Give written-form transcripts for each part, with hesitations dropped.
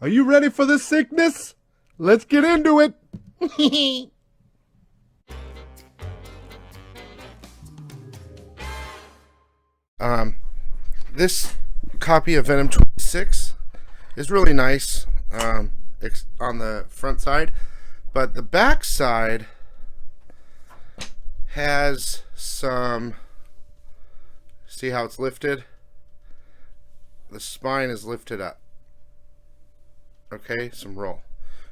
Are you ready for the sickness? Let's get into it. This copy of Venom 26 is really nice on the front side, but the back side has some, see how it's lifted? The spine is lifted up. Okay, some roll.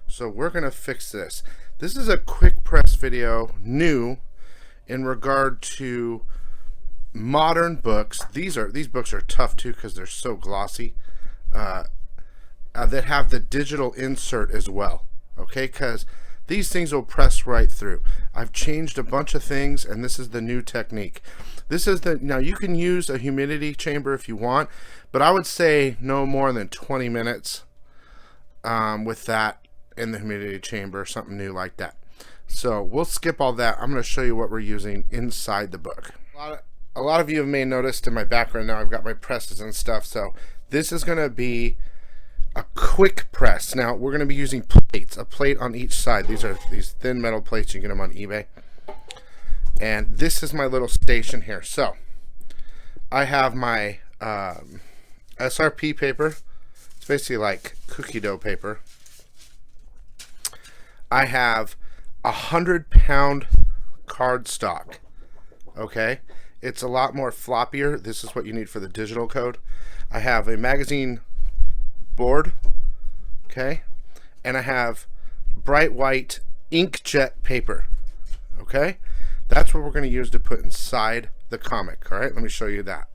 So we're going to fix this. This is a quick press video, new, in regard to modern books. These books are tough too because they're so glossy. That have the digital insert as well. Okay, because these things will press right through. I've changed a bunch of things, and this is the new technique. This is now you can use a humidity chamber if you want, but I would say no more than 20 minutes with that in the humidity chamber, something new like that. So we'll skip all that. I'm going to show you what we're using inside the book. A lot of you may have noticed in my background now I've got my presses and stuff. So this is going to be a quick press. Now we're going to be using plates, a plate on each side. These are these thin metal plates. You get them on eBay. And this is my little station here. So I have my SRP paper. It's basically like cookie dough paper. I have 100-pound cardstock. Okay, it's a lot more floppier. This is what you need for the digital code. I have a magazine board. Okay, and I have bright white inkjet paper. Okay, that's what we're going to use to put inside the comic. All right, let me show you that.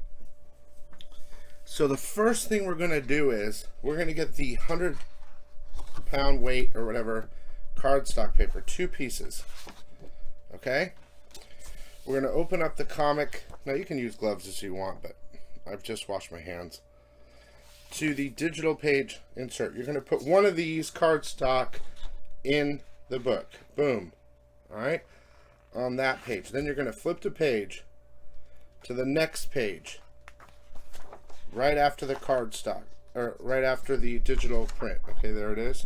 So the first thing we're going to do is we're going to get the 100-pound weight or whatever cardstock paper, 2 pieces. Okay, we're going to open up the comic. Now you can use gloves as you want, but I've just washed my hands. To the digital page insert, you're going to put one of these cardstock in the book. Boom. All right, on that page. Then you're going to flip the page to the next page right after the cardstock, or right after the digital print. Okay, there it is.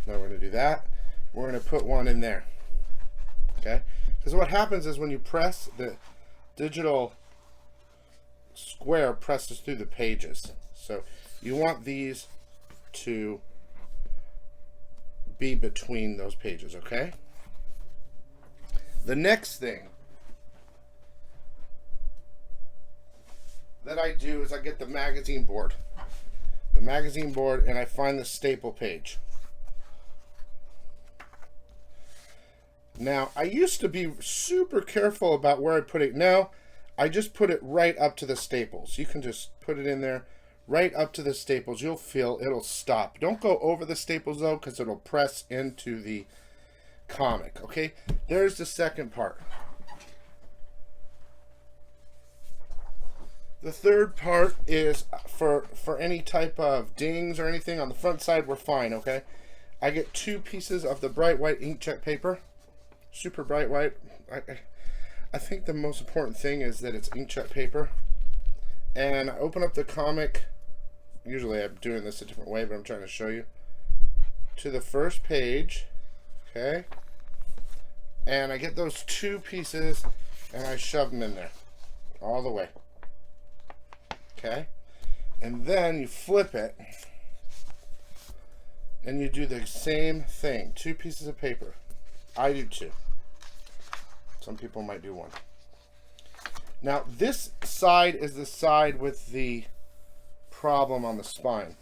Now we're going to do that. We're going to put one in there. Okay, because what happens is when you press, the digital square presses through the pages. So you want these to be between those pages. Okay, the next thing that I do is I get the magazine board. And I find the staple page. Now, I used to be super careful about where I put it. Now, I just put it right up to the staples. You can just put it in there right up to the staples. You'll feel it'll stop. Don't go over the staples, though, because it'll press into the comic. Okay, there's the second part. The third part is for any type of dings or anything on the front side, we're fine. Okay, I get 2 pieces of the bright white inkjet paper. Super bright white. I think the most important thing is that it's inkjet paper. And I open up the comic. Usually I'm doing this a different way, but I'm trying to show you. To the first page. Okay. And I get those 2 pieces and I shove them in there. All the way. Okay. And then you flip it. And you do the same thing. 2 pieces of paper. I do 2. Some people might do 1. Now this side is the side with the problem on the spine.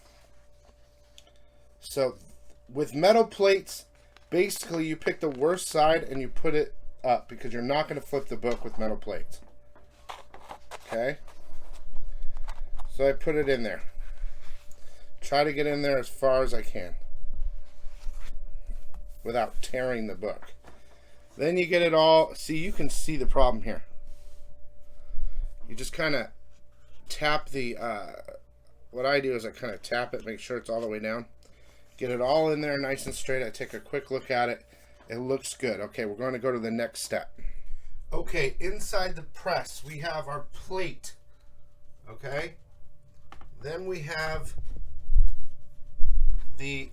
So with metal plates, basically you pick the worst side and you put it up because you're not going to flip the book with metal plates. Okay? So I put it in there. Try to get in there as far as I can without tearing the book. Then you get it all. See, you can see the problem here. You just kind of tap the, what I do is I kind of tap it, make sure it's all the way down. Get it all in there nice and straight. I take a quick look at it. It looks good. Okay, we're going to go to the next step. Okay, inside the press, we have our plate. Okay? Then we have the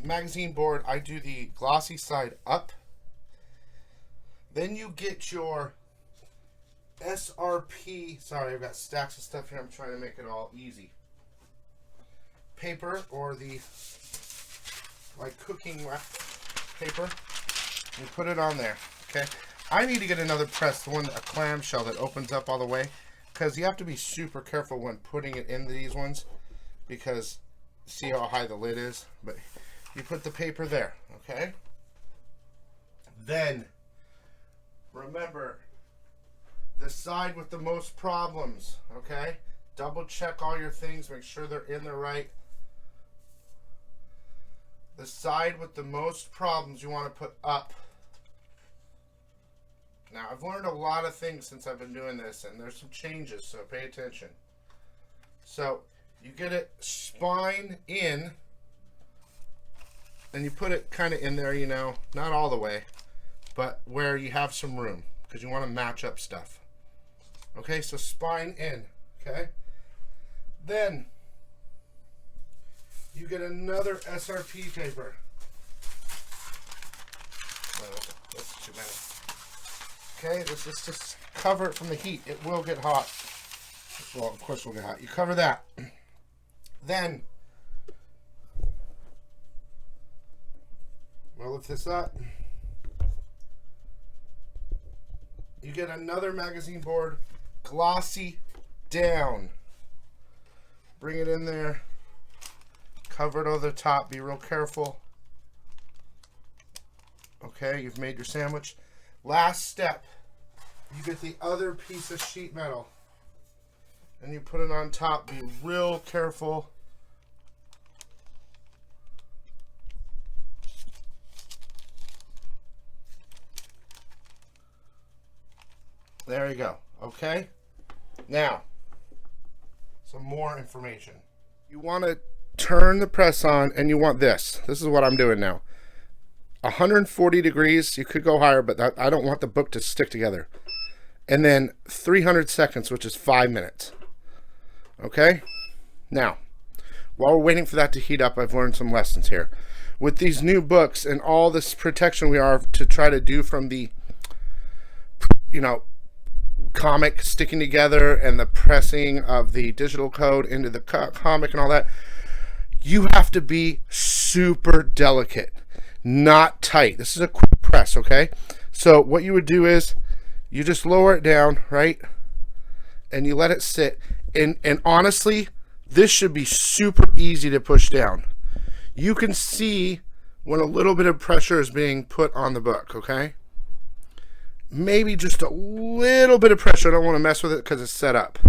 magazine board, I do the glossy side up. Then you get your SRP. Sorry, I've got stacks of stuff here. I'm trying to make it all easy. Paper, or the like cooking wrap paper. You put it on there. Okay. I need to get another press, a clamshell that opens up all the way, because you have to be super careful when putting it in these ones, because see how high the lid is. But you put the paper there. Okay. Then remember, the side with the most problems, okay? Double check all your things, make sure they're in the right. The side with the most problems you want to put up. Now, I've learned a lot of things since I've been doing this, and there's some changes, so pay attention. So, you get it spine in, and you put it kind of in there, you know, not all the way, but where you have some room, because you want to match up stuff. Okay, so spine in, okay? Then you get another SRP paper. Oh, that's too many. Okay, this is just cover it from the heat. It will get hot. Well, of course it will get hot. You cover that. Then we'll lift this up. You get another magazine board, glossy down. Bring it in there. Cover it over the top. Be real careful. Okay, you've made your sandwich. Last step. You get the other piece of sheet metal, and you put it on top. Be real careful. There you go. Okay. Now, some more information. You want to turn the press on, and you want this. This is what I'm doing now. 140 degrees. You could go higher, but I don't want the book to stick together. And then 300 seconds, which is 5 minutes. Okay. Now, while we're waiting for that to heat up, I've learned some lessons here. With these new books and all this protection we are to try to do from the, you know, comic sticking together and the pressing of the digital code into the comic and all that, you have to be super delicate, not tight. This is a quick press, okay? So what you would do is you just lower it down, right? And you let it sit. And honestly, this should be super easy to push down. You can see when a little bit of pressure is being put on the book, okay? Maybe just a little bit of pressure. I don't want to mess with it because it's set up.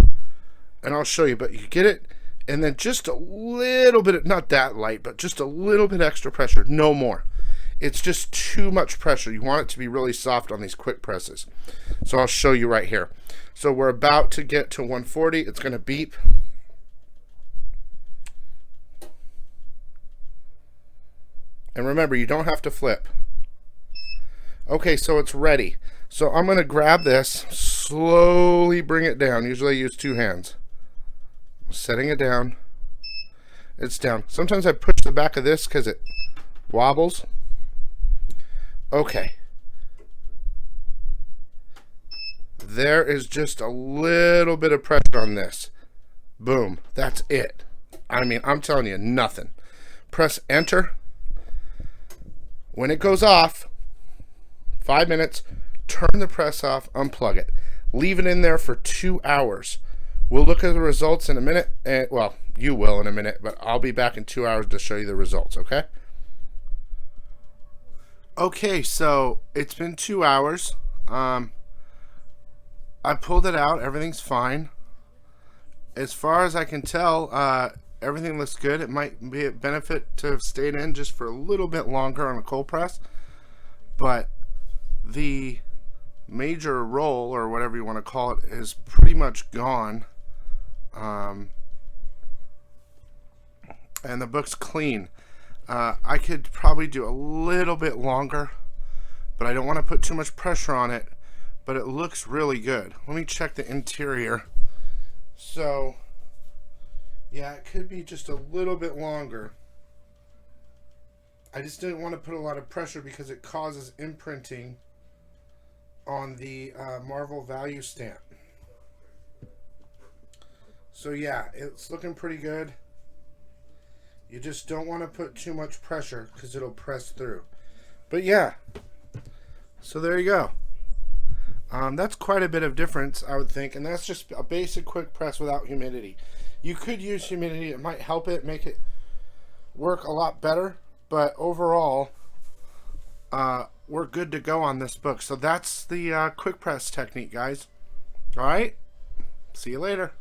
And I'll show you, but you get it, and then just a little bit of, not that light, but just a little bit extra pressure, no more. It's just too much pressure. You want it to be really soft on these quick presses. So I'll show you right here. So we're about to get to 140. It's going to beep. And remember, you don't have to flip. Okay, so it's ready. So I'm going to grab this, slowly bring it down. Usually I use 2 hands. Setting it down. It's down. Sometimes I push the back of this because it wobbles. Okay. There is just a little bit of pressure on this. Boom. That's it. I mean, I'm telling you, nothing. Press enter. When it goes off, 5 minutes, turn the press off, unplug it. Leave it in there for 2 hours. We'll look at the results in a minute. And, well, you will in a minute, but I'll be back in 2 hours to show you the results, okay? Okay, so it's been 2 hours. I pulled it out. Everything's fine. As far as I can tell, everything looks good. It might be a benefit to have stayed in just for a little bit longer on a cold press, but the major roll, or whatever you want to call it, is pretty much gone. And the book's clean. I could probably do a little bit longer, but I don't want to put too much pressure on it, but it looks really good. Let me check the interior. So yeah, it could be just a little bit longer. I just didn't want to put a lot of pressure because it causes imprinting on the Marvel value stamp. So yeah, it's looking pretty good. You just don't want to put too much pressure because it'll press through. But yeah, so there you go. That's quite a bit of difference, I would think, and that's just a basic quick press without humidity. You could use humidity. It might help it, make it work a lot better, but overall, we're good to go on this book. So that's the quick press technique, guys. All right, see you later.